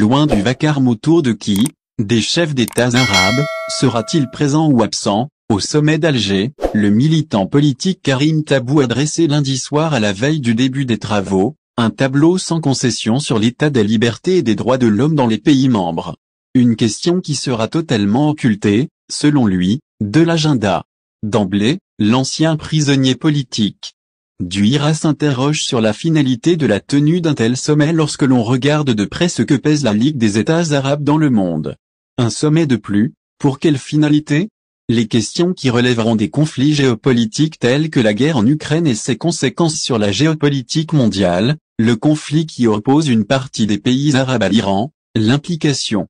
loin du vacarme autour de qui, des chefs d'États arabes, sera-t-il présent ou absent? Au sommet d'Alger, le militant politique Karim Tabou a dressé lundi soir à la veille du début des travaux, un tableau sans concession sur l'état des libertés et des droits de l'homme dans les pays membres. Une question qui sera totalement occultée, selon lui, de l'agenda. D'emblée, l'ancien prisonnier politique du IRA s'interroge sur la finalité de la tenue d'un tel sommet lorsque l'on regarde de près ce que pèse la Ligue des États arabes dans le monde. Un sommet de plus, pour quelle finalité? Les questions qui relèveront des conflits géopolitiques tels que la guerre en Ukraine et ses conséquences sur la géopolitique mondiale, le conflit qui oppose une partie des pays arabes à l'Iran, l'implication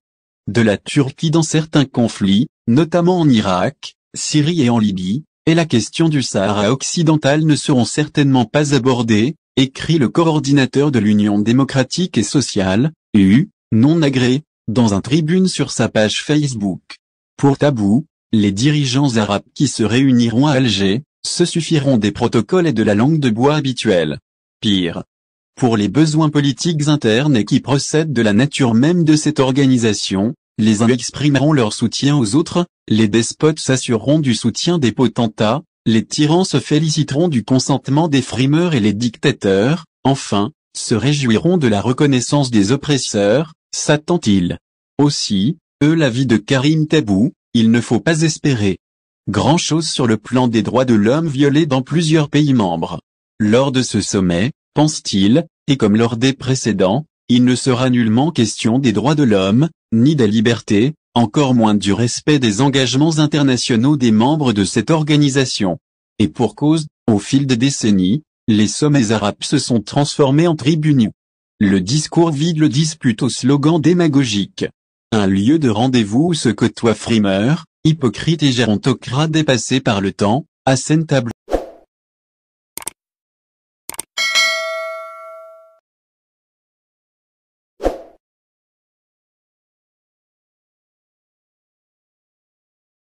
de la Turquie dans certains conflits, notamment en Irak, Syrie et en Libye, et la question du Sahara occidental ne seront certainement pas abordées, écrit le coordinateur de l'Union démocratique et sociale, EU, non agréé, dans un tribune sur sa page Facebook. Pour Tabou, les dirigeants arabes qui se réuniront à Alger, se suffiront des protocoles et de la langue de bois habituelle. Pire, pour les besoins politiques internes et qui procèdent de la nature même de cette organisation, les uns exprimeront leur soutien aux autres, les despotes s'assureront du soutien des potentats, les tyrans se féliciteront du consentement des frimeurs et les dictateurs, enfin, se réjouiront de la reconnaissance des oppresseurs, s'attend-il. Aussi, l'avis de Karim Tabou, il ne faut pas espérer grand-chose sur le plan des droits de l'homme violés dans plusieurs pays membres. Lors de ce sommet, pense-t-il, et comme lors des précédents, il ne sera nullement question des droits de l'homme, ni des libertés, encore moins du respect des engagements internationaux des membres de cette organisation. Et pour cause, au fil des décennies, les sommets arabes se sont transformés en tribunes. Le discours vide le dispute au slogan démagogique. Un lieu de rendez-vous où se côtoient frimeurs, hypocrites et gérontocrates dépassés par le temps, assène Tabou.